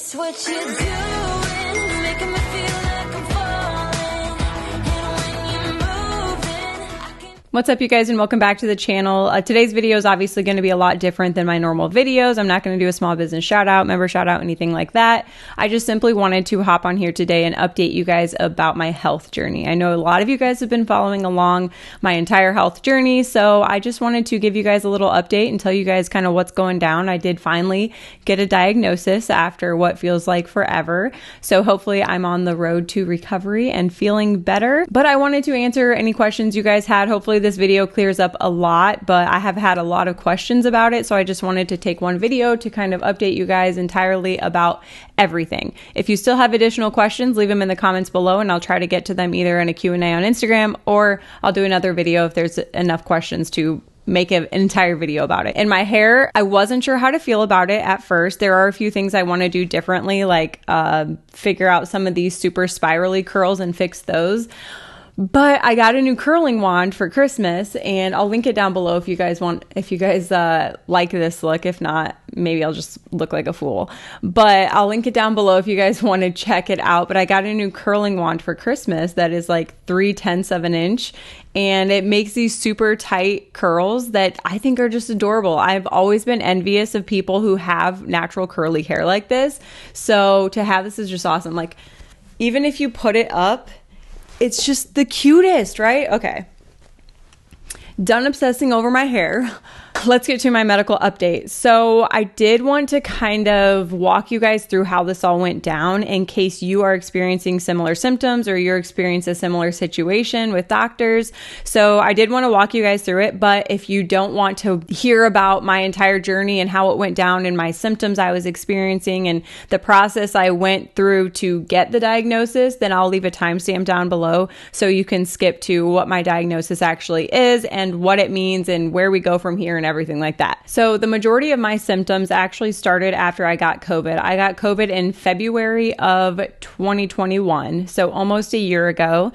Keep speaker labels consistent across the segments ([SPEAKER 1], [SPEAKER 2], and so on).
[SPEAKER 1] It's what you're doing, making me feel like I'm falling. And when you're moving, I can...
[SPEAKER 2] What's up, you guys, and welcome back to the channel. Today's video is obviously going to be a lot different than my normal videos. I'm not going to do a small business shout out, member shout out, anything like that. I just simply wanted to hop on here today and update you guys about my health journey. I know a lot of you guys have been following along my entire health journey, so I just wanted to give you guys a little update and tell you guys kind of what's going down. I did finally get a diagnosis after what feels like forever, so hopefully I'm on the road to recovery and feeling better. But I wanted to answer any questions you guys had. Hopefully this video clears up a lot, but I have had a lot of questions about it, so I just wanted to take one video to kind of update you guys entirely about everything. If you still have additional questions, leave them in the comments below and I'll try to get to them either in a Q&A on Instagram, or I'll do another video if there's enough questions to make an entire video about it. In my hair, I wasn't sure how to feel about it at first. There are a few things I want to do differently, like figure out some of these super spirally curls and fix those. But I got a new curling wand for Christmas, and I'll link it down below if you guys like this look. If not, maybe I'll just look like a fool. But I'll link it down below if you guys want to check it out. But I got a new curling wand for Christmas that is like 3/10 of an inch, and it makes these super tight curls that I think are just adorable. I've always been envious of people who have natural curly hair like this. So to have this is just awesome. Like, even if you put it up, it's just the cutest, right? Okay. Done obsessing over my hair. Let's get to my medical update. So I did want to kind of walk you guys through how this all went down in case you are experiencing similar symptoms or you're experiencing a similar situation with doctors. So I did want to walk you guys through it, but if you don't want to hear about my entire journey and how it went down and my symptoms I was experiencing and the process I went through to get the diagnosis, then I'll leave a timestamp down below so you can skip to what my diagnosis actually is and what it means and where we go from here and everything like that. So the majority of my symptoms actually started after I got COVID. I got COVID in February of 2021, so almost a year ago.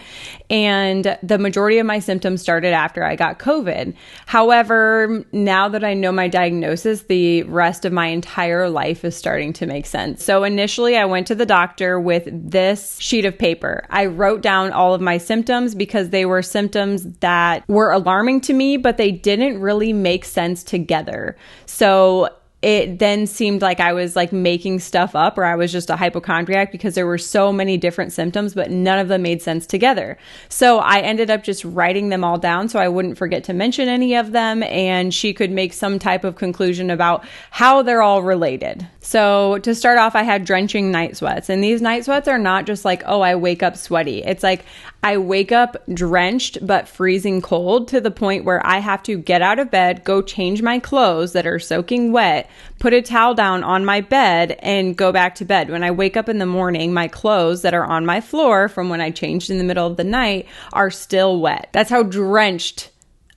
[SPEAKER 2] And the majority of my symptoms started after I got COVID. However, now that I know my diagnosis, the rest of my entire life is starting to make sense. So initially I went to the doctor with this sheet of paper. I wrote down all of my symptoms because they were symptoms that were alarming to me, but they didn't really make sense together. So it then seemed like I was like making stuff up, or I was just a hypochondriac because there were so many different symptoms, but none of them made sense together. So I ended up just writing them all down so I wouldn't forget to mention any of them, and she could make some type of conclusion about how they're all related. So to start off, I had drenching night sweats, and these night sweats are not just like, oh, I wake up sweaty. It's like I wake up drenched but freezing cold to the point where I have to get out of bed, go change my clothes that are soaking wet, put a towel down on my bed, and go back to bed. When I wake up in the morning, my clothes that are on my floor from when I changed in the middle of the night are still wet. That's how drenched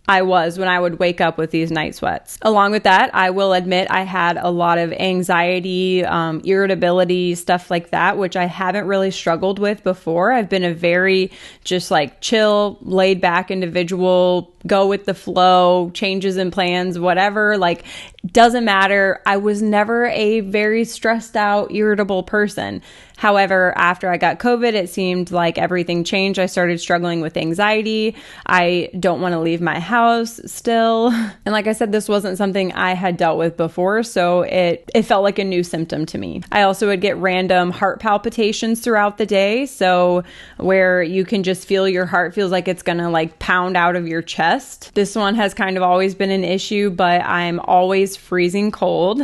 [SPEAKER 2] I was when I would wake up with these night sweats. Along with that, I will admit I had a lot of anxiety, irritability, stuff like that, which I haven't really struggled with before. I've been a very just like chill, laid back individual, go with the flow, changes in plans, whatever, like doesn't matter. I was never a very stressed out, irritable person. However, after I got COVID, it seemed like everything changed. I started struggling with anxiety. I don't want to leave my house still. And like I said, this wasn't something I had dealt with before, so it felt like a new symptom to me. I also would get random heart palpitations throughout the day. So where you can just feel your heart feels like it's gonna like pound out of your chest. This one has kind of always been an issue, but I'm always freezing cold.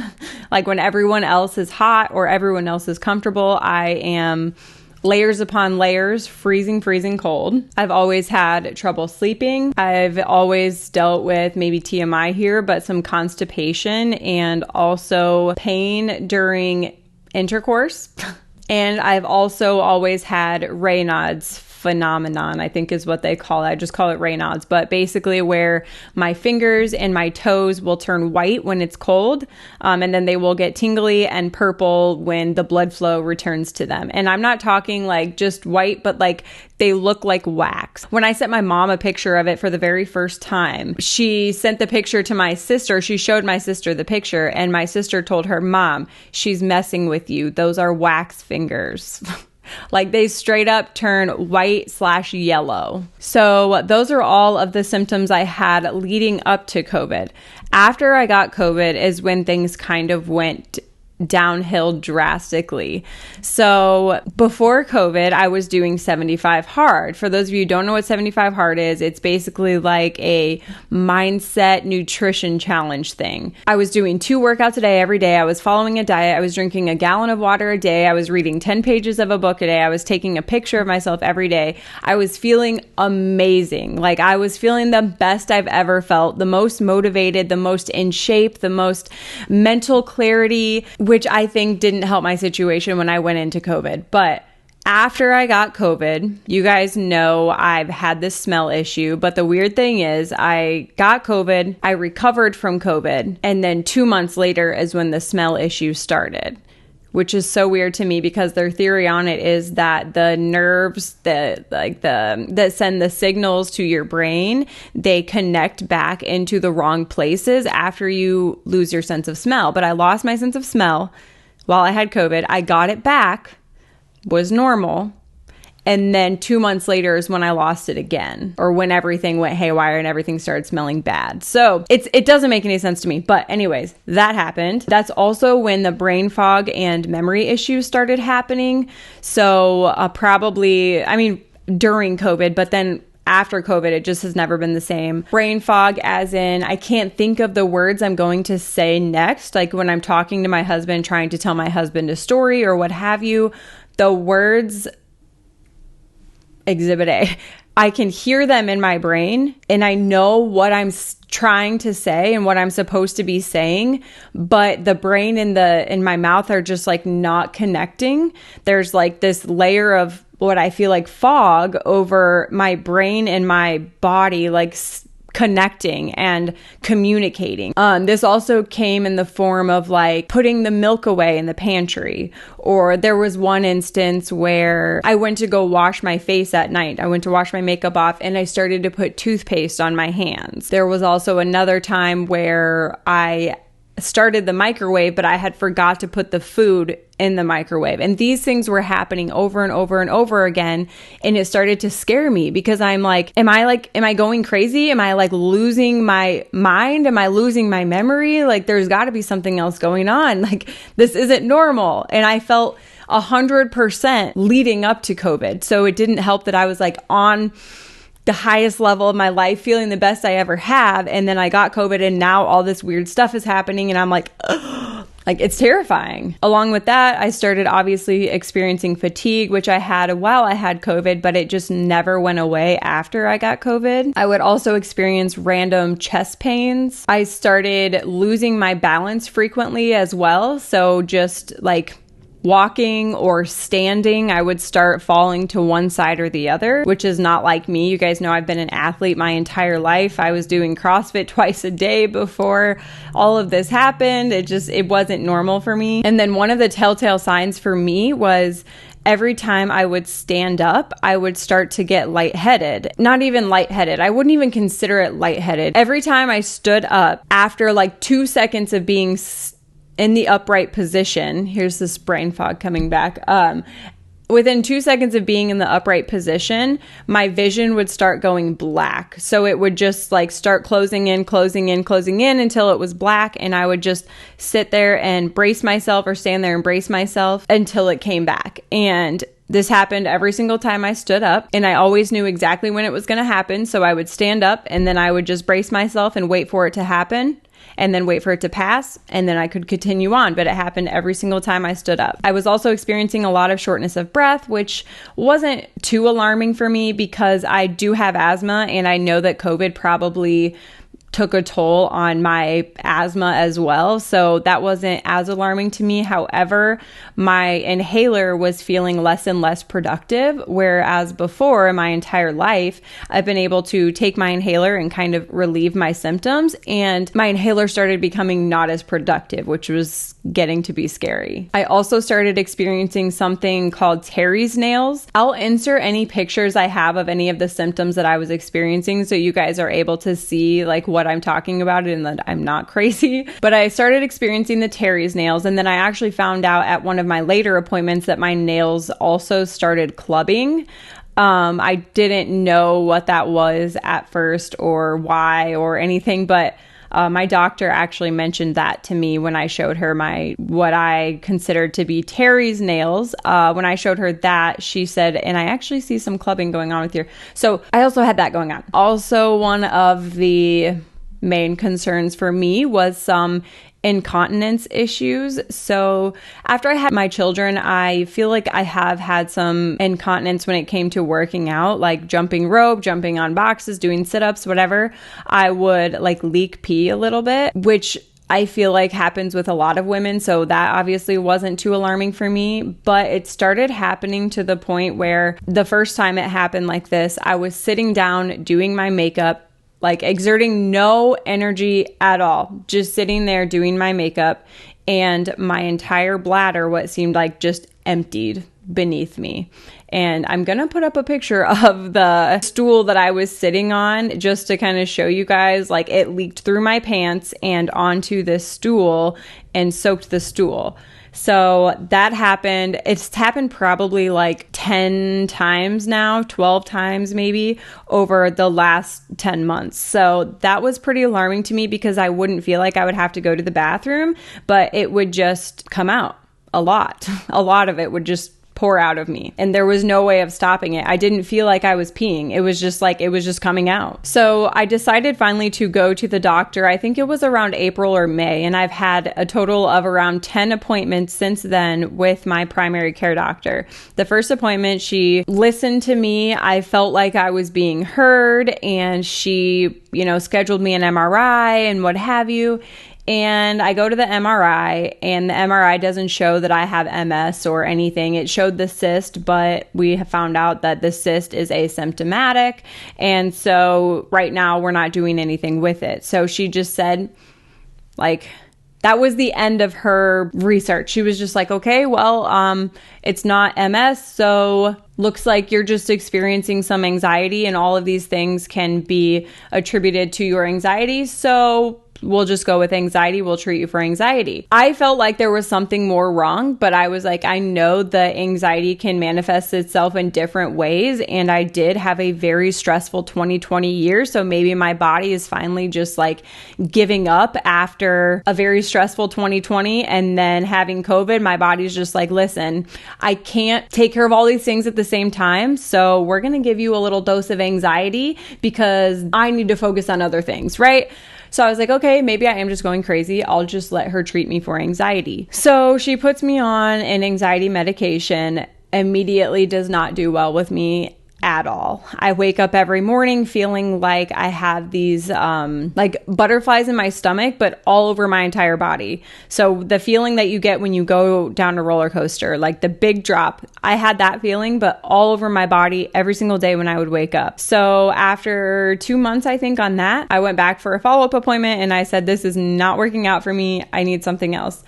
[SPEAKER 2] Like when everyone else is hot or everyone else is comfortable, I am layers upon layers, freezing cold. I've always had trouble sleeping. I've always dealt with maybe TMI here, but some constipation and also pain during intercourse. And I've also always had Raynaud's phenomenon, I think is what they call it. I just call it Raynaud's, but basically where my fingers and my toes will turn white when it's cold, and then they will get tingly and purple when the blood flow returns to them. And I'm not talking like just white, but like they look like wax. When I sent my mom a picture of it for the very first time, she sent the picture to my sister. She showed my sister the picture, and my sister told her, "Mom, she's messing with you. Those are wax fingers." Like they straight up turn white/yellow. So those are all of the symptoms I had leading up to COVID. After I got COVID is when things kind of went downhill drastically. So before COVID, I was doing 75 hard. For those of you who don't know what 75 hard is, it's basically like a mindset nutrition challenge thing. I was doing 2 workouts a day every day. I was following a diet. I was drinking a gallon of water a day. I was reading 10 pages of a book a day. I was taking a picture of myself every day. I was feeling amazing. Like I was feeling the best I've ever felt, the most motivated, the most in shape, the most mental clarity, which I think didn't help my situation when I went into COVID. But after I got COVID, you guys know I've had this smell issue. But the weird thing is I got COVID, I recovered from COVID, and then 2 months later is when the smell issue started, which is so weird to me because their theory on it is that the nerves that send the signals to your brain, they connect back into the wrong places after you lose your sense of smell. But I lost my sense of smell while I had COVID. I got it back, was normal. And then 2 months later is when I lost it again, or when everything went haywire and everything started smelling bad. So it doesn't make any sense to me. But anyways, that happened. That's also when the brain fog and memory issues started happening. So during COVID, but then after COVID, it just has never been the same. Brain fog as in I can't think of the words I'm going to say next. Like when I'm talking to my husband, trying to tell my husband a story or what have you, the words Exhibit A, I can hear them in my brain and I know what I'm trying to say and what I'm supposed to be saying, but the brain and in my mouth are just like not connecting. There's like this layer of what I feel like fog over my brain and my body, like connecting and communicating. This also came in the form of like putting the milk away in the pantry. Or there was one instance where I went to go wash my face at night. I went to wash my makeup off and I started to put toothpaste on my hands. There was also another time where I started the microwave, but I had forgot to put the food in the microwave. And these things were happening over and over and over again. And it started to scare me because I'm like, am I going crazy? Am I like losing my mind? Am I losing my memory? Like there's got to be something else going on. Like this isn't normal. And I felt 100% leading up to COVID. So it didn't help that I was like on the highest level of my life, feeling the best I ever have. And then I got COVID and now all this weird stuff is happening and I'm like, ugh. Like it's terrifying. Along with that, I started obviously experiencing fatigue, which I had while I had COVID, but it just never went away after I got COVID. I would also experience random chest pains. I started losing my balance frequently as well. So just like walking or standing, I would start falling to one side or the other, which is not like me. You guys know I've been an athlete my entire life. I was doing CrossFit twice a day before all of this happened. It wasn't normal for me. And then one of the telltale signs for me was every time I would stand up, I would start to get lightheaded. Not even lightheaded. I wouldn't even consider it lightheaded. Every time I stood up, after like 2 seconds of being in the upright position, here's this brain fog coming back. Within 2 seconds of being in the upright position, my vision would start going black. So it would just like start closing in until it was black. And I would just sit there and brace myself or stand there and brace myself until it came back. And this happened every single time I stood up, and I always knew exactly when it was going to happen. So I would stand up and then I would just brace myself and wait for it to happen, and then wait for it to pass, and then I could continue on. But it happened every single time I stood up. I was also experiencing a lot of shortness of breath, which wasn't too alarming for me because I do have asthma, and I know that COVID probably took a toll on my asthma as well. So that wasn't as alarming to me. However, my inhaler was feeling less and less productive, whereas before, my entire life, I've been able to take my inhaler and kind of relieve my symptoms, and my inhaler started becoming not as productive, which was getting to be scary. I also started experiencing something called Terry's nails. I'll insert any pictures I have of any of the symptoms that I was experiencing so you guys are able to see like what I'm talking about and that I'm not crazy. But I started experiencing the Terry's nails, and then I actually found out at one of my later appointments that my nails also started clubbing. I didn't know what that was at first or why or anything, but my doctor actually mentioned that to me when I showed her what I considered to be Terry's nails. When I showed her that, she said, and I actually see some clubbing going on with your... So I also had that going on. Also, one of the main concerns for me was some incontinence issues. So after I had my children, I feel like I have had some incontinence when it came to working out, like jumping rope, jumping on boxes, doing sit-ups, whatever. I would like leak pee a little bit, which I feel like happens with a lot of women. So that obviously wasn't too alarming for me, but it started happening to the point where the first time it happened like this, I was sitting down doing my makeup, like exerting no energy at all, just sitting there doing my makeup, and my entire bladder, what seemed like, just emptied beneath me. And I'm going to put up a picture of the stool that I was sitting on just to kind of show you guys, like it leaked through my pants and onto this stool and soaked the stool. So that happened. It's happened probably like 10 times now, 12 times maybe over the last 10 months. So that was pretty alarming to me because I wouldn't feel like I would have to go to the bathroom, but it would just come out a lot. A lot of it would just pour out of me, and there was no way of stopping it. I didn't feel like I was peeing. It was just coming out. So I decided finally to go to the doctor. I think it was around April or May, and I've had a total of around 10 appointments since then with my primary care doctor. The first appointment, she listened to me. I felt like I was being heard, and she, scheduled me an MRI and what have you. And I go to the MRI, and the MRI doesn't show that I have MS or anything. It showed the cyst, but we have found out that the cyst is asymptomatic. And so right now we're not doing anything with it. So she just said, like, that was the end of her research. She was just like, okay, well, it's not MS, so looks like you're just experiencing some anxiety, and all of these things can be attributed to your anxiety. So we'll just go with anxiety. We'll treat you for anxiety. I felt like there was something more wrong, but I was like, I know that anxiety can manifest itself in different ways. And I did have a very stressful 2020 year. So maybe my body is finally just like giving up after a very stressful 2020 and then having COVID. My body's just like, listen, I can't take care of all these things at the same time. So we're going to give you a little dose of anxiety because I need to focus on other things, right? So I was like, okay, maybe I am just going crazy. I'll just let her treat me for anxiety. So she puts me on an anxiety medication, immediately does not do well with me at all. I wake up every morning feeling like I have these like butterflies in my stomach, but all over my entire body. So the feeling that you get when you go down a roller coaster, like the big drop, I had that feeling, but all over my body every single day when I would wake up. So after 2 months, I think on that, I went back for a follow-up appointment and I said, this is not working out for me. I need something else.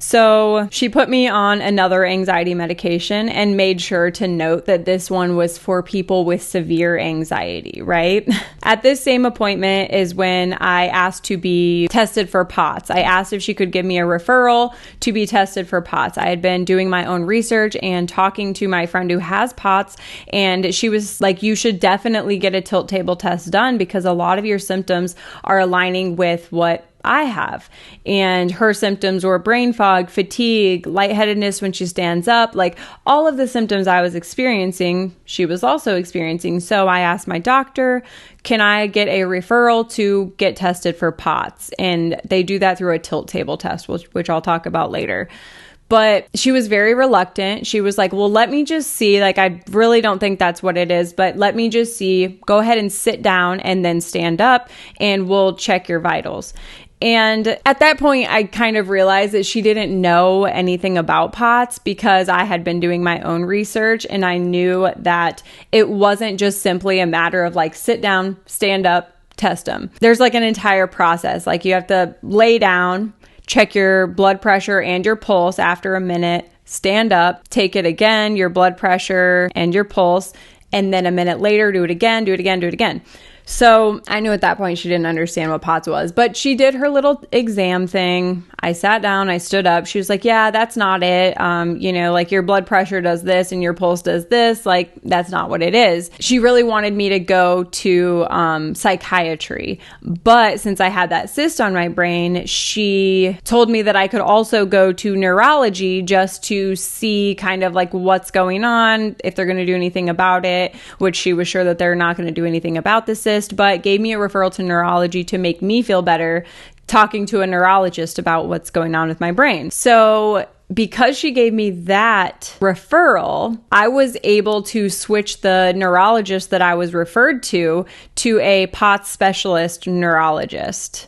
[SPEAKER 2] So she put me on another anxiety medication and made sure to note that this one was for people with severe anxiety, right? At this same appointment is when I asked to be tested for POTS. I asked if she could give me a referral to be tested for POTS. I had been doing my own research and talking to my friend who has POTS, and she was like, you should definitely get a tilt table test done because a lot of your symptoms are aligning with what I have. And her symptoms were brain fog, fatigue, lightheadedness when she stands up, like all of the symptoms I was experiencing, she was also experiencing. So I asked my doctor, can I get a referral to get tested for POTS? And they do that through a tilt table test, which I'll talk about later. But she was very reluctant. She was like, well, let me just see. Like, I really don't think that's what it is, but let me just see. Go ahead and sit down and then stand up and we'll check your vitals. And at that point, I kind of realized that she didn't know anything about POTS because I had been doing my own research, and I knew that it wasn't just simply a matter of like, sit down, stand up, test them. There's like an entire process. Like, you have to lay down, check your blood pressure and your pulse after a minute, stand up, take it again, your blood pressure and your pulse, and then a minute later, do it again, do it again, do it again. So I knew at that point she didn't understand what POTS was, but she did her little exam thing. I sat down, I stood up. She was like, yeah, that's not it. Like, your blood pressure does this and your pulse does this. Like, that's not what it is. She really wanted me to go to psychiatry. But since I had that cyst on my brain, she told me that I could also go to neurology just to see kind of like what's going on, if they're going to do anything about it, which she was sure that they're not going to do anything about the cyst, but gave me a referral to neurology to make me feel better talking to a neurologist about what's going on with my brain. So because she gave me that referral, I was able to switch the neurologist that I was referred to a POTS specialist neurologist.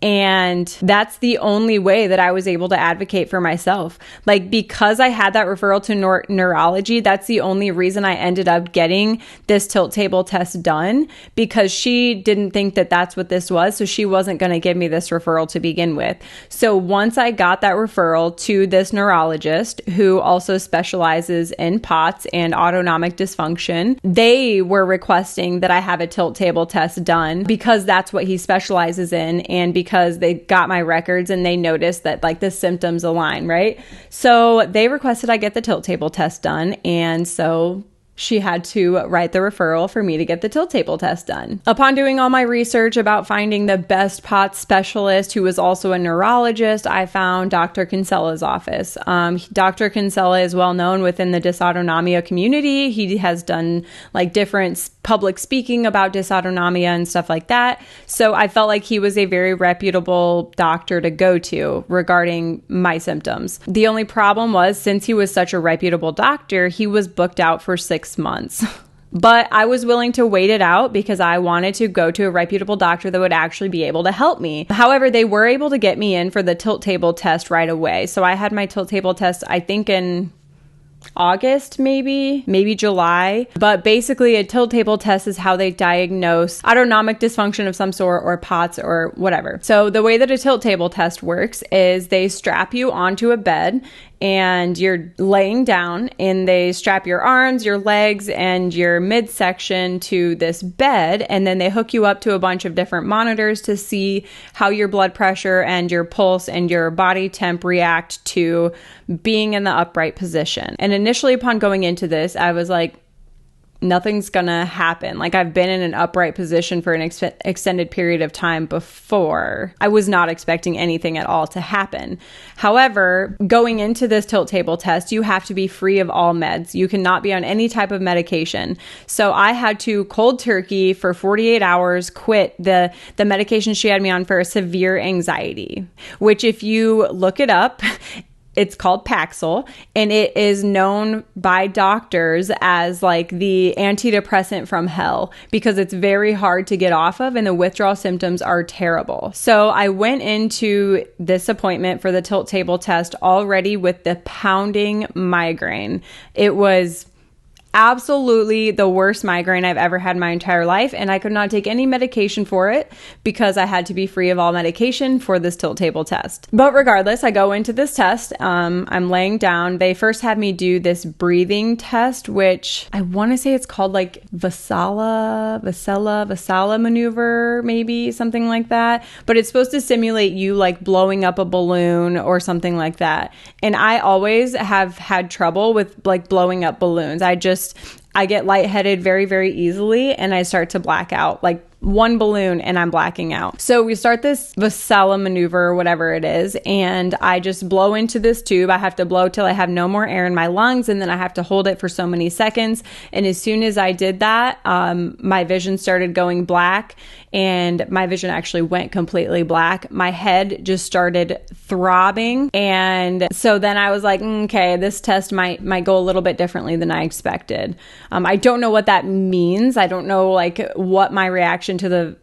[SPEAKER 2] And that's the only way that I was able to advocate for myself. Like, because I had that referral to neurology, that's the only reason I ended up getting this tilt table test done, because she didn't think that that's what this was. So she wasn't going to give me this referral to begin with. So once I got that referral to this neurologist, who also specializes in POTS and autonomic dysfunction, they were requesting that I have a tilt table test done because that's what he specializes in, and because they got my records and they noticed that like the symptoms align, right? So they requested I get the tilt table test done. And so she had to write the referral for me to get the tilt table test done. Upon doing all my research about finding the best POTS specialist, who was also a neurologist, I found Dr. Kinsella's office. Dr. Kinsella is well known within the dysautonomia community. He has done like different public speaking about dysautonomia and stuff like that. So I felt like he was a very reputable doctor to go to regarding my symptoms. The only problem was, since he was such a reputable doctor, he was booked out for 6 months. But I was willing to wait it out because I wanted to go to a reputable doctor that would actually be able to help me. However, they were able to get me in for the tilt table test right away. So I had my tilt table test, I think in August, maybe July. But basically, a tilt table test is how they diagnose autonomic dysfunction of some sort, or POTS or whatever. So the way that a tilt table test works is they strap you onto a bed and you're laying down, and they strap your arms, your legs, and your midsection to this bed, and then they hook you up to a bunch of different monitors to see how your blood pressure and your pulse and your body temp react to being in the upright position. And initially, upon going into this, I was like, nothing's gonna happen. Like, I've been in an upright position for an extended period of time before. I was not expecting anything at all to happen. However, going into this tilt table test, you have to be free of all meds. You cannot be on any type of medication. So I had to cold turkey for 48 hours, quit the medication she had me on for severe anxiety, which, if you look it up, it's called Paxil, and it is known by doctors as like the antidepressant from hell, because it's very hard to get off of and the withdrawal symptoms are terrible. So I went into this appointment for the tilt table test already with the pounding migraine. It was absolutely the worst migraine I've ever had in my entire life, and I could not take any medication for it because I had to be free of all medication for this tilt table test. But regardless, I go into this test. I'm laying down. They first had me do this breathing test, which I want to say it's called like Vasala maneuver, maybe something like that. But it's supposed to simulate you like blowing up a balloon or something like that. And I always have had trouble with like blowing up balloons. I get lightheaded very, very easily, and I start to black out like one balloon and I'm blacking out. So we start this Vasella maneuver or whatever it is, and I just blow into this tube. I have to blow till I have no more air in my lungs, and then I have to hold it for so many seconds. And as soon as I did that, my vision started going black, and my vision actually went completely black. My head just started throbbing, and so then I was like, okay, this test might go a little bit differently than I expected. I don't know what that means. I don't know like what my reaction to the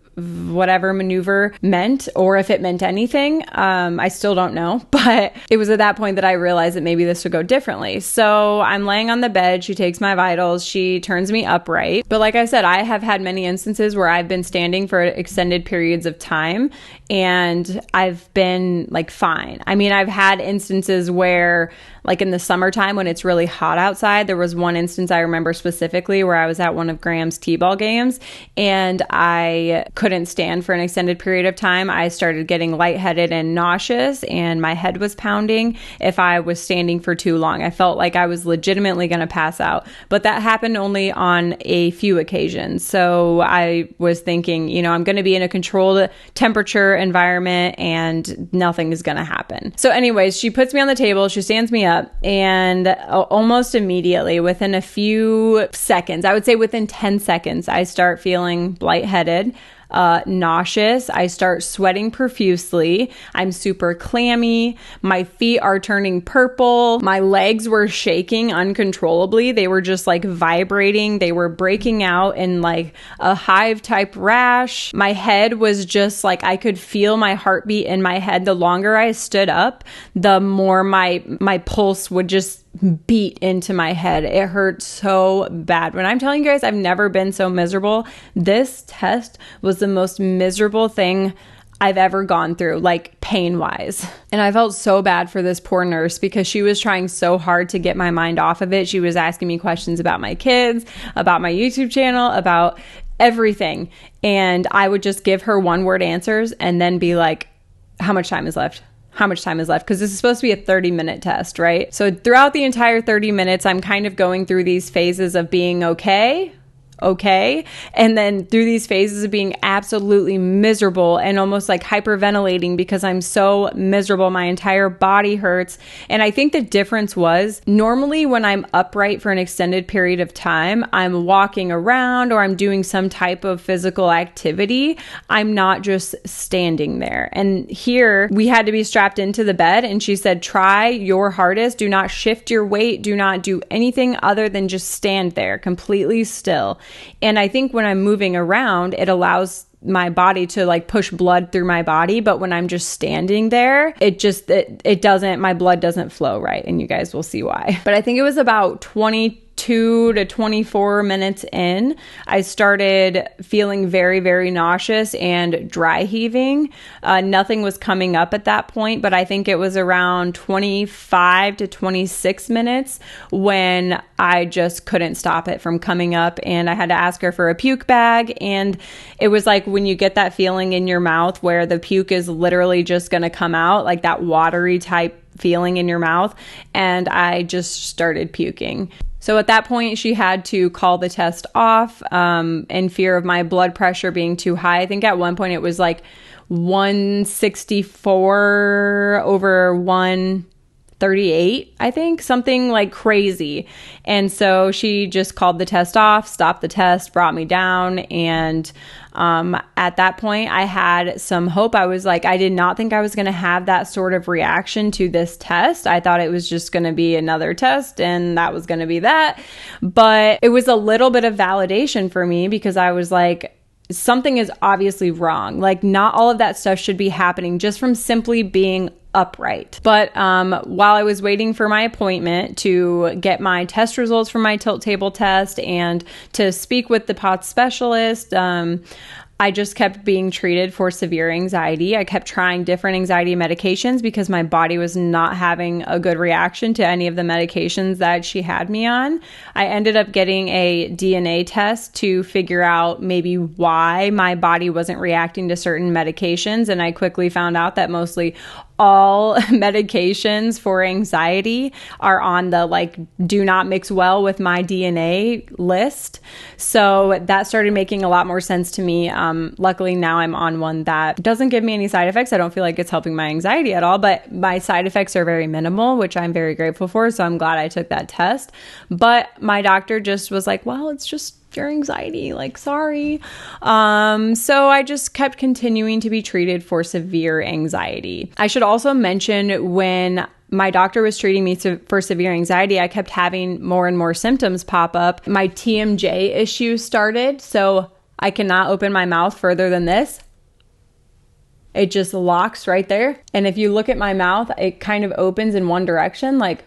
[SPEAKER 2] whatever maneuver meant, or if it meant anything. I still don't know, but it was at that point that I realized that maybe this would go differently. So I'm laying on the bed. She takes my vitals. She turns me upright. But like I said, I have had many instances where I've been standing for extended periods of time and I've been like fine. I mean, I've had instances where like in the summertime when it's really hot outside, there was one instance I remember specifically where I was at one of Graham's T-ball games and I couldn't stand for an extended period of time. I started getting lightheaded and nauseous and my head was pounding if I was standing for too long. I felt like I was legitimately going to pass out, but that happened only on a few occasions. So I was thinking, you know, I'm going to be in a controlled temperature environment and nothing is going to happen. So anyways, she puts me on the table, she stands me up, and almost immediately, within a few seconds, I would say within 10 seconds, I start feeling lightheaded, nauseous. I start sweating profusely. I'm super clammy. My feet are turning purple. My legs were shaking uncontrollably. They were just like vibrating. They were breaking out in like a hive type rash. My head was just like, I could feel my heartbeat in my head. The longer I stood up, the more my pulse would just beat into my head. It hurt so bad. When I'm telling you guys, I've never been so miserable. This test was the most miserable thing I've ever gone through, like pain wise. And I felt so bad for this poor nurse because she was trying so hard to get my mind off of it. She was asking me questions about my kids, about my YouTube channel, about everything. And I would just give her one word answers and then be like, how much time is left? How much time is left? Because this is supposed to be a 30-minute test, right? So throughout the entire 30 minutes, I'm kind of going through these phases of being okay, and then through these phases of being absolutely miserable and almost like hyperventilating because I'm so miserable. My entire body hurts. And I think the difference was normally when I'm upright for an extended period of time, I'm walking around or I'm doing some type of physical activity. I'm not just standing there. And here we had to be strapped into the bed and she said, try your hardest. Do not shift your weight. Do not do anything other than just stand there completely still. And I think when I'm moving around, it allows my body to like push blood through my body. But when I'm just standing there, it doesn't, my blood doesn't flow right. And you guys will see why. But I think it was about 22 to 24 minutes in, I started feeling very, very nauseous and dry heaving. Nothing was coming up at that point, but I think it was around 25 to 26 minutes when I just couldn't stop it from coming up, and I had to ask her for a puke bag. And it was like when you get that feeling in your mouth where the puke is literally just going to come out, like that watery type feeling in your mouth, and I just started puking. So at that point, she had to call the test off in fear of my blood pressure being too high. I think at one point it was like 164 over 138, I think, something like crazy. And so she just called the test off, stopped the test, brought me down. And at that point, I had some hope. I was like, I did not think I was going to have that sort of reaction to this test. I thought it was just going to be another test and that was going to be that. But it was a little bit of validation for me because I was like, something is obviously wrong. Like, not all of that stuff should be happening just from simply being upright. But while I was waiting for my appointment to get my test results from my tilt table test and to speak with the POTS specialist, I just kept being treated for severe anxiety. I kept trying different anxiety medications because my body was not having a good reaction to any of the medications that she had me on. I ended up getting a DNA test to figure out maybe why my body wasn't reacting to certain medications. And I quickly found out that mostly all medications for anxiety are on the like do not mix well with my DNA list. So that started making a lot more sense to me. Luckily now I'm on one that doesn't give me any side effects. I don't feel like it's helping my anxiety at all, but my side effects are very minimal, which I'm very grateful for. So I'm glad I took that test. But my doctor just was like, well, it's just your anxiety, like, sorry. So I just kept continuing to be treated for severe anxiety. I should also mention, when my doctor was treating me for severe anxiety, I kept having more and more symptoms pop up. My TMJ issue started, so I cannot open my mouth further than this. It just locks right there. And if you look at my mouth, it kind of opens in one direction, like,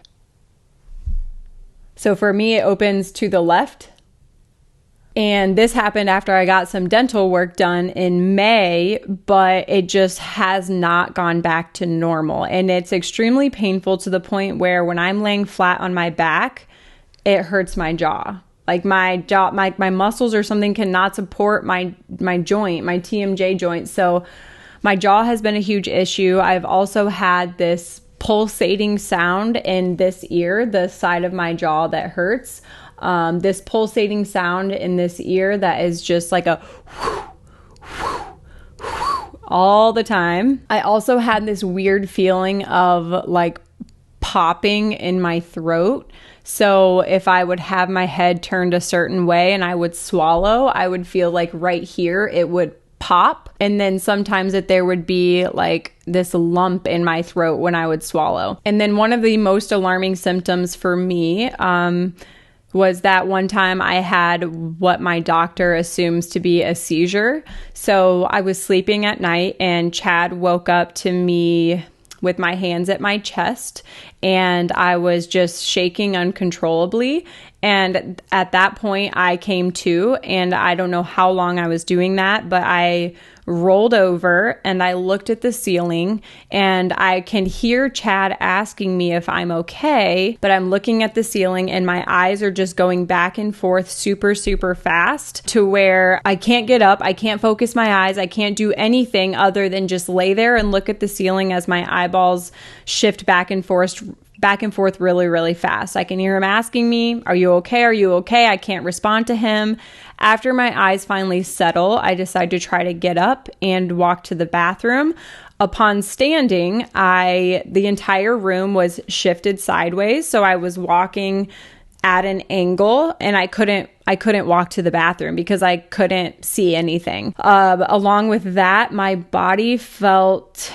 [SPEAKER 2] so for me, it opens to the left. And this happened after I got some dental work done in May, but it just has not gone back to normal. And it's extremely painful to the point where when I'm laying flat on my back, it hurts my jaw. Like my jaw, my muscles or something cannot support my joint, my TMJ joint. So my jaw has been a huge issue. I've also had this pulsating sound in this ear, the side of my jaw that hurts. This pulsating sound in this ear that is just like a whoosh, whoosh, whoosh, all the time. I also had this weird feeling of like popping in my throat. So if I would have my head turned a certain way and I would swallow, I would feel like right here it would pop. And then sometimes there would be like this lump in my throat when I would swallow. And then one of the most alarming symptoms for me, was that one time I had what my doctor assumes to be a seizure. So I was sleeping at night and Chad woke up to me with my hands at my chest and I was just shaking uncontrollably. And at that point I came to, and I don't know how long I was doing that, but I rolled over and I looked at the ceiling and I can hear Chad asking me if I'm okay, but I'm looking at the ceiling and my eyes are just going back and forth super, super fast to where I can't get up. I can't focus my eyes. I can't do anything other than just lay there and look at the ceiling as my eyeballs shift back and forth really, really fast. I can hear him asking me, are you okay? Are you okay? I can't respond to him. After my eyes finally settle, I decide to try to get up and walk to the bathroom. Upon standing, the entire room was shifted sideways. So I was walking at an angle and I couldn't walk to the bathroom because I couldn't see anything. Along with that, my body felt,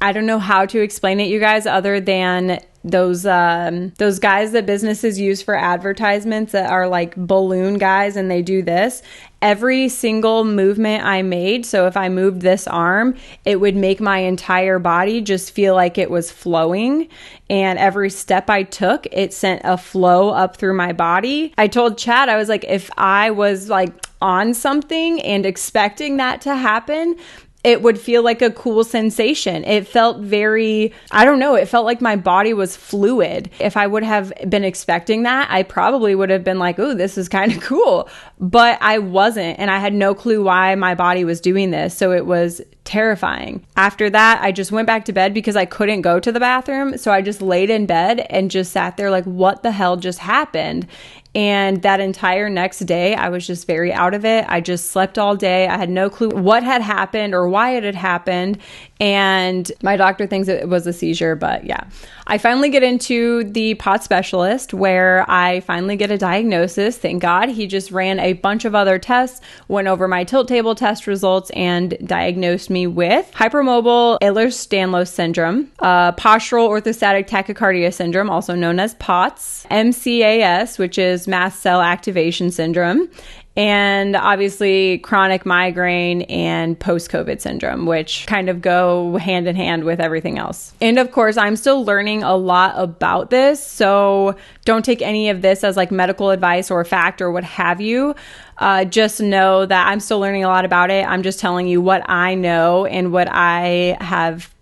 [SPEAKER 2] I don't know how to explain it, you guys, other than those guys that businesses use for advertisements that are like balloon guys, and they do this. Every single movement I made, so if I moved this arm, it would make my entire body just feel like it was flowing. And every step I took, it sent a flow up through my body. I told Chad, I was like, if I was like on something and expecting that to happen, it would feel like a cool sensation. It felt very, I don't know, it felt like my body was fluid. If I would have been expecting that, I probably would have been like, oh, this is kind of cool. But I wasn't, and I had no clue why my body was doing this. So it was terrifying. After that, I just went back to bed because I couldn't go to the bathroom. So I just laid in bed and just sat there like, what the hell just happened? And that entire next day, I was just very out of it. I just slept all day. I had no clue what had happened or why it had happened. And my doctor thinks it was a seizure, but yeah. I finally get into the pot specialist where I finally get a diagnosis. Thank God. He just ran a bunch of other tests, went over my tilt table test results, and diagnosed me with hypermobile Ehlers-Danlos syndrome, postural orthostatic tachycardia syndrome, also known as POTS, MCAS, which is mast cell activation syndrome, and obviously chronic migraine and post-COVID syndrome, which kind of go hand in hand with everything else. And of course, I'm still learning a lot about this, so don't take any of this as like medical advice or fact or what have you. Just know that I'm still learning a lot about it. I'm just telling you what I know and what I have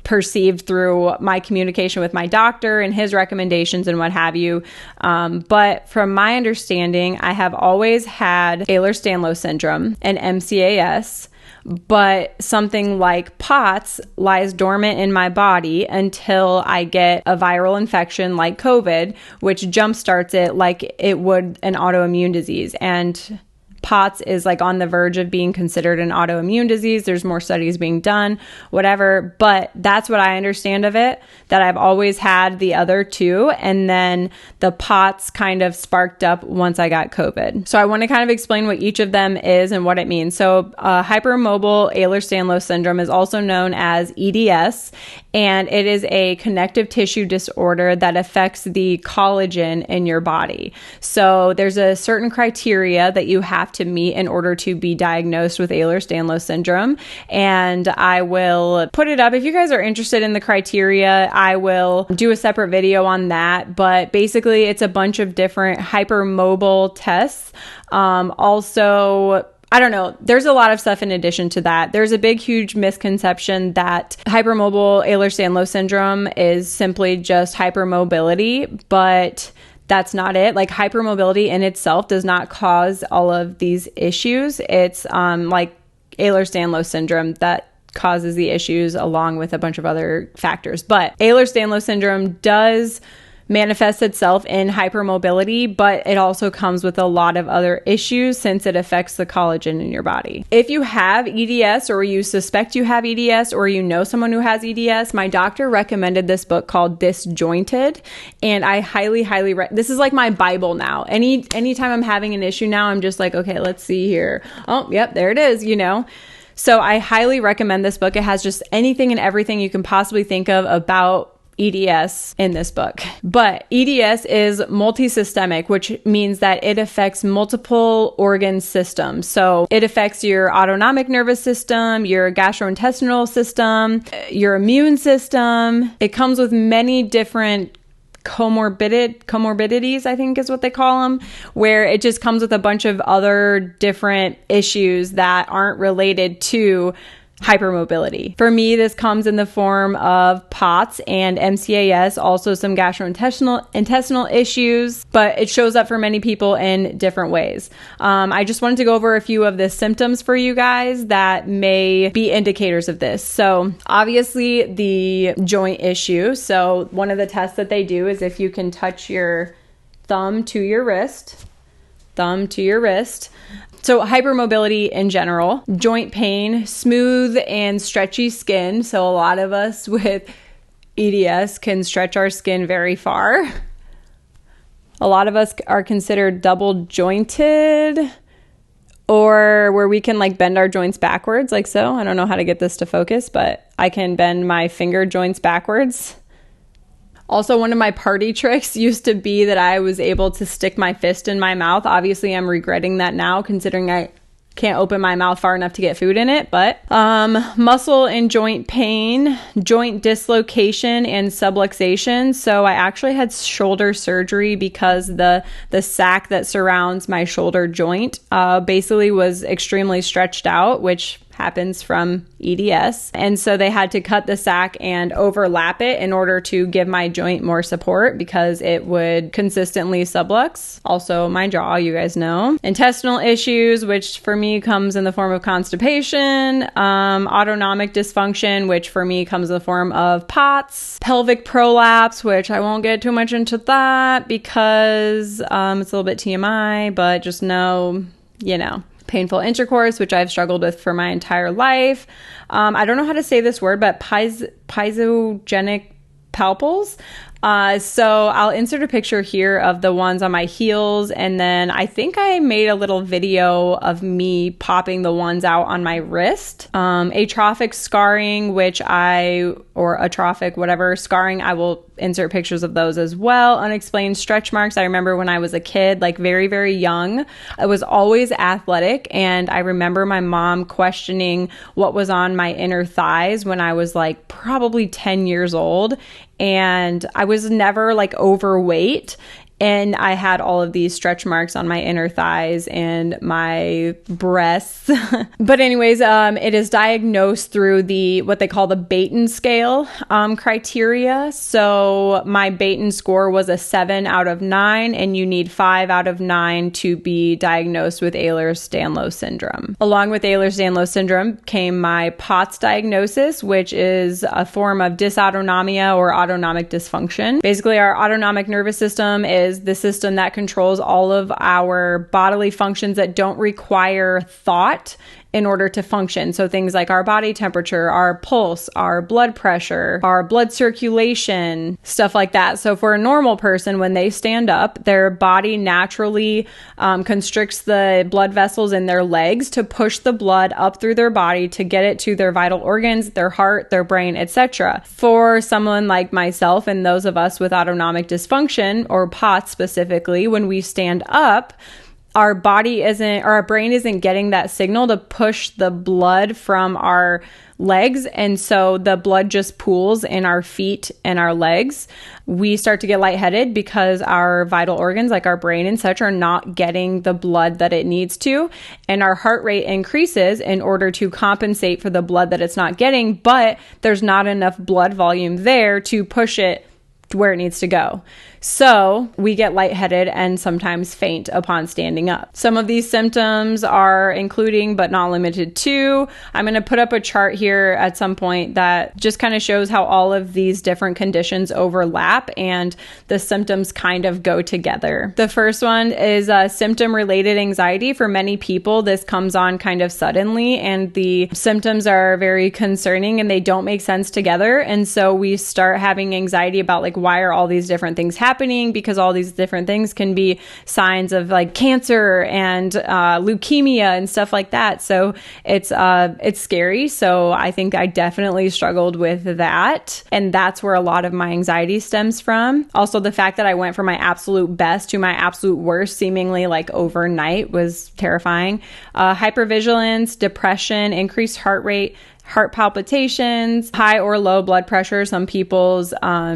[SPEAKER 2] perceived through my communication with my doctor and his recommendations and what have you. But from my understanding, I have always had Ehlers-Danlos syndrome and MCAS. but something like POTS lies dormant in my body until I get a viral infection like COVID, which jumpstarts it like it would an autoimmune disease. And POTS is like on the verge of being considered an autoimmune disease. There's more studies being done, whatever. But that's what I understand of it, that I've always had the other two. And then the POTS kind of sparked up once I got COVID. So I want to kind of explain what each of them is and what it means. So hypermobile Ehlers-Danlos syndrome is also known as EDS, and it is a connective tissue disorder that affects the collagen in your body. So there's a certain criteria that you have to meet in order to be diagnosed with Ehlers-Danlos syndrome. And I will put it up. If you guys are interested in the criteria, I will do a separate video on that. But basically, it's a bunch of different hypermobile tests. Also, I don't know. There's a lot of stuff in addition to that. There's a big, huge misconception that hypermobile Ehlers-Danlos syndrome is simply just hypermobility, but that's not it. Like, hypermobility in itself does not cause all of these issues. It's like Ehlers-Danlos syndrome that causes the issues along with a bunch of other factors. But Ehlers-Danlos syndrome does manifests itself in hypermobility, but it also comes with a lot of other issues since it affects the collagen in your body. If you have EDS, or you suspect you have EDS, or you know someone who has EDS, my doctor recommended this book called Disjointed, and I highly this is like my Bible now. Anytime I'm having an issue now, I'm just like, okay, let's see here. Oh, yep, there it is, you know. So I highly recommend this book. It has just anything and everything you can possibly think of about EDS in this book. But EDS is multisystemic, which means that it affects multiple organ systems. So it affects your autonomic nervous system, your gastrointestinal system, your immune system. It comes with many different comorbidities, I think is what they call them, where it just comes with a bunch of other different issues that aren't related to hypermobility. For me, this comes in the form of POTS and MCAS, also some intestinal issues, but it shows up for many people in different ways. I just wanted to go over a few of the symptoms for you guys that may be indicators of this. So obviously the joint issue. So one of the tests that they do is if you can touch your thumb to your wrist. So hypermobility in general, joint pain, smooth and stretchy skin. So a lot of us with EDS can stretch our skin very far. A lot of us are considered double jointed, or where we can like bend our joints backwards like so. I don't know how to get this to focus, but I can bend my finger joints backwards. Also, one of my party tricks used to be that I was able to stick my fist in my mouth. Obviously, I'm regretting that now, considering I can't open my mouth far enough to get food in it. But muscle and joint pain, joint dislocation and subluxation. So I actually had shoulder surgery because the sac that surrounds my shoulder joint basically was extremely stretched out, which happens from EDS. And so they had to cut the sac and overlap it in order to give my joint more support because it would consistently sublux. Also my jaw, you guys know. Intestinal issues, which for me comes in the form of constipation, autonomic dysfunction, which for me comes in the form of POTS, pelvic prolapse, which I won't get too much into that because it's a little bit TMI, but just know, you know. Painful intercourse, which I've struggled with for my entire life. I don't know how to say this word, but pysogenic palpals. So I'll insert a picture here of the ones on my heels, and then I think I made a little video of me popping the ones out on my wrist. Atrophic scarring, or atrophic, whatever scarring, I will insert pictures of those as well. Unexplained stretch marks. I remember when I was a kid, like very, very young, I was always athletic, and I remember my mom questioning what was on my inner thighs when I was like probably 10 years old. And I was never like overweight. And I had all of these stretch marks on my inner thighs and my breasts. But anyways, it is diagnosed through what they call the Baton scale criteria. So my Baton score was a 7 out of 9, and you need 5 out of 9 to be diagnosed with Ehlers-Danlos syndrome. Along with Ehlers-Danlos syndrome came my POTS diagnosis, which is a form of dysautonomia or autonomic dysfunction. Basically, our autonomic nervous system is the system that controls all of our bodily functions that don't require thought in order to function. So things like our body temperature, our pulse, our blood pressure, our blood circulation, stuff like that. So for a normal person, when they stand up, their body naturally constricts the blood vessels in their legs to push the blood up through their body to get it to their vital organs, their heart, their brain, etc. For someone like myself and those of us with autonomic dysfunction, or POTS specifically, when we stand up, our brain isn't getting that signal to push the blood from our legs. And so the blood just pools in our feet and our legs. We start to get lightheaded because our vital organs, like our brain and such, are not getting the blood that it needs to. And our heart rate increases in order to compensate for the blood that it's not getting, but there's not enough blood volume there to push it to where it needs to go. So we get lightheaded and sometimes faint upon standing up. Some of these symptoms are including, but not limited to, I'm going to put up a chart here at some point that just kind of shows how all of these different conditions overlap and the symptoms kind of go together. The first one is symptom-related anxiety. For many people, this comes on kind of suddenly, and the symptoms are very concerning and they don't make sense together. And so we start having anxiety about, like, why are all these different things happening? Because all these different things can be signs of, like, cancer and leukemia and stuff like that. So it's scary. So I think I definitely struggled with that. And that's where a lot of my anxiety stems from. Also, the fact that I went from my absolute best to my absolute worst seemingly like overnight was terrifying. Hypervigilance, depression, increased heart rate, heart palpitations, high or low blood pressure. Some people's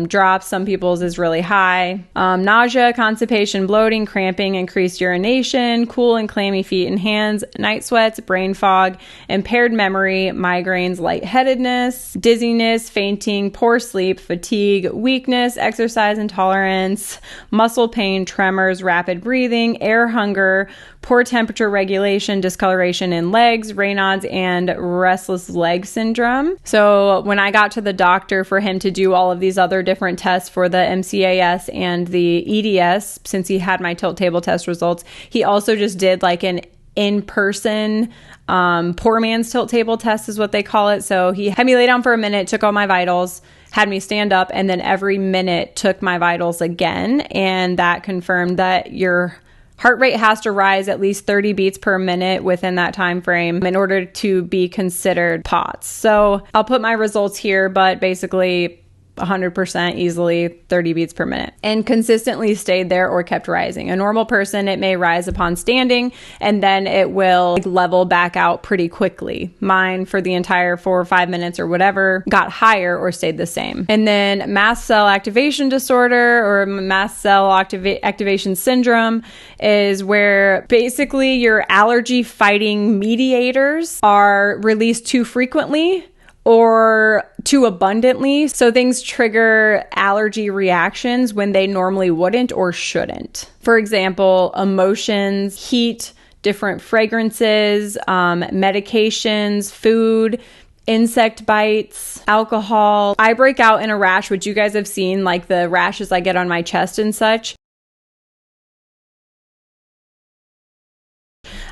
[SPEAKER 2] drops, some people's is really high. Nausea, constipation, bloating, cramping, increased urination, cool and clammy feet and hands, night sweats, brain fog, impaired memory, migraines, lightheadedness, dizziness, fainting, poor sleep, fatigue, weakness, exercise intolerance, muscle pain, tremors, rapid breathing, air hunger, poor temperature regulation, discoloration in legs, Raynaud's, and restless leg syndrome. So when I got to the doctor for him to do all of these other different tests for the MCAS and the EDS, since he had my tilt table test results, he also just did like an in-person poor man's tilt table test is what they call it. So he had me lay down for a minute, took all my vitals, had me stand up, and then every minute took my vitals again. And that confirmed that your heart rate has to rise at least 30 beats per minute within that time frame in order to be considered POTS. So I'll put my results here, but basically 100% easily 30 beats per minute, and consistently stayed there or kept rising. A normal person, it may rise upon standing and then it will level back out pretty quickly. Mine, for the entire 4 or 5 minutes or whatever, got higher or stayed the same. And then mast cell activation disorder, or mast cell activation syndrome, is where basically your allergy fighting mediators are released too frequently or too abundantly. So things trigger allergy reactions when they normally wouldn't or shouldn't. For example, emotions, heat, different fragrances, medications, food, insect bites, alcohol. I break out in a rash, which you guys have seen, like the rashes I get on my chest and such.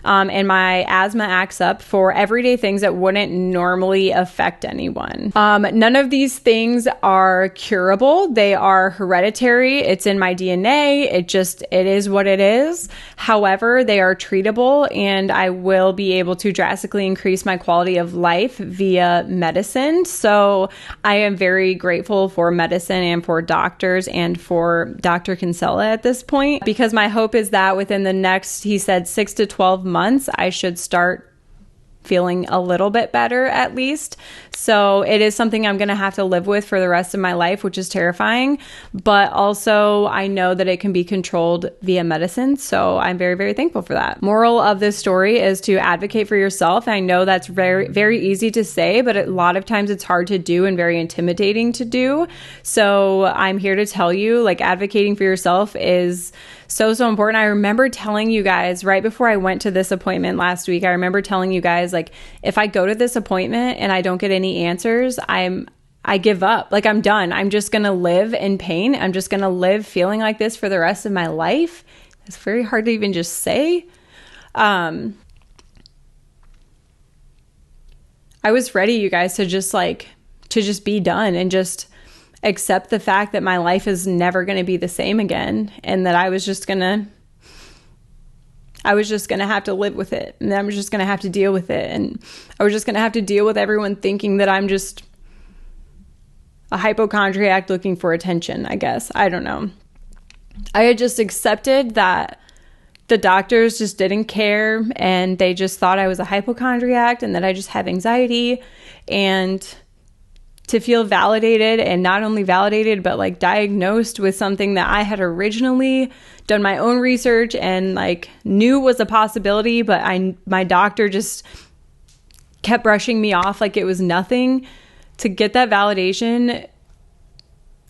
[SPEAKER 2] And my asthma acts up for everyday things that wouldn't normally affect anyone. None of these things are curable. They are hereditary. It's in my DNA. It is what it is. However, they are treatable, and I will be able to drastically increase my quality of life via medicine. So I am very grateful for medicine and for doctors and for Dr. Kinsella at this point, because my hope is that within the next, he said, 6 to 12 months, I should start feeling a little bit better at least. So it is something I'm going to have to live with for the rest of my life, which is terrifying. But also I know that it can be controlled via medicine. So I'm very, very thankful for that. Moral of this story is to advocate for yourself. I know that's very, very easy to say, but a lot of times it's hard to do and very intimidating to do. So I'm here to tell you, like, advocating for yourself is so important. I remember telling you guys right before I went to this appointment last week, I remember telling you guys, like, if I go to this appointment and I don't get any answers, I give up. Like, I'm done. I'm just going to live in pain. I'm just going to live feeling like this for the rest of my life. It's very hard to even just say. I was ready, you guys, to just be done and just accept the fact that my life is never going to be the same again, and that I was just going to have to live with it, and I was just going to have to deal with it, and I was just going to have to deal with everyone thinking that I'm just a hypochondriac looking for attention, I guess. I don't know. I had just accepted that the doctors just didn't care, and they just thought I was a hypochondriac and that I just have anxiety, and to feel validated, and not only validated, but like diagnosed with something that I had originally done my own research and like knew was a possibility, but my doctor just kept brushing me off like it was nothing. To get that validation,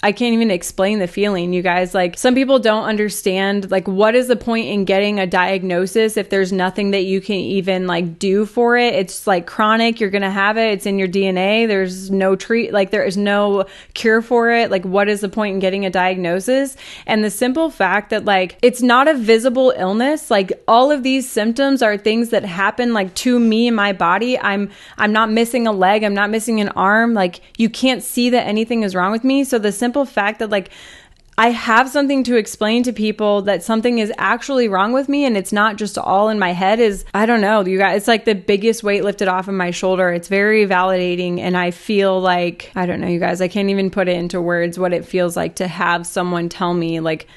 [SPEAKER 2] I can't even explain the feeling, you guys. Like, some people don't understand, like, what is the point in getting a diagnosis if there's nothing that you can even like do for it? It's like chronic. You're going to have it. It's in your DNA. There's no there is no cure for it. Like, what is the point in getting a diagnosis? And the simple fact that, like, it's not a visible illness. Like, all of these symptoms are things that happen like to me in my body. I'm not missing a leg. I'm not missing an arm. Like, you can't see that anything is wrong with me. So the simple fact that, like, I have something to explain to people that something is actually wrong with me and it's not just all in my head is, I don't know, you guys, it's like the biggest weight lifted off of my shoulder. It's very validating, and I feel like, I don't know, you guys, I can't even put it into words what it feels like to have someone tell me, like,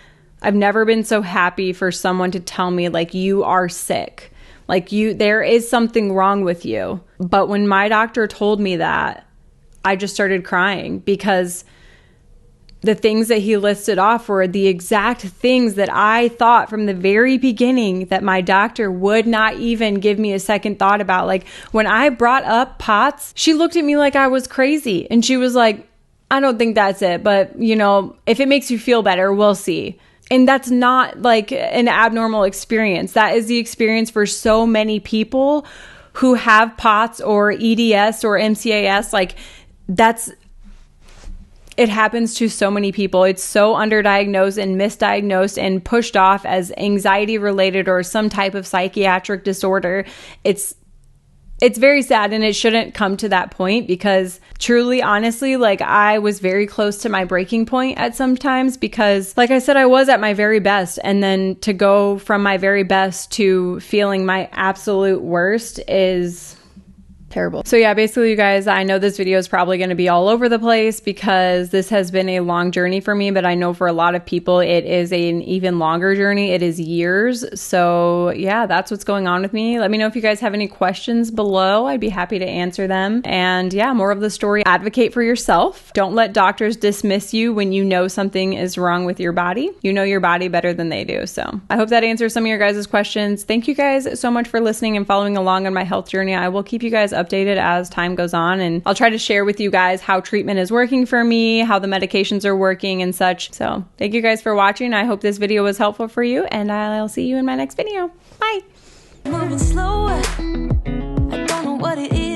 [SPEAKER 2] I've never been so happy for someone to tell me, like, you are sick, like, there is something wrong with you. But when my doctor told me that, I just started crying, because the things that he listed off were the exact things that I thought from the very beginning that my doctor would not even give me a second thought about. Like, when I brought up POTS, she looked at me like I was crazy, and she was like, I don't think that's it, but, you know, if it makes you feel better, we'll see. And that's not like an abnormal experience. That is the experience for so many people who have POTS or EDS or MCAS. Like, it happens to so many people. It's so underdiagnosed and misdiagnosed and pushed off as anxiety related or some type of psychiatric disorder. It's very sad, and it shouldn't come to that point, because truly, honestly, like, I was very close to my breaking point at some times, because, like I said, I was at my very best, and then to go from my very best to feeling my absolute worst is terrible. So yeah, basically, you guys, I know this video is probably going to be all over the place because this has been a long journey for me, but I know for a lot of people it is an even longer journey. It is years. So yeah, that's what's going on with me. Let me know if you guys have any questions below. I'd be happy to answer them. And yeah, more of the story, advocate for yourself. Don't let doctors dismiss you when you know something is wrong with your body. You know your body better than they do. So I hope that answers some of your guys' questions. Thank you guys so much for listening and following along on my health journey. I will keep you guys updated as time goes on, and I'll try to share with you guys how treatment is working for me, how the medications are working and such. So thank you guys for watching. I hope this video was helpful for you, and I'll see you in my next video. Bye.
[SPEAKER 1] Moving slower, I don't know what it is.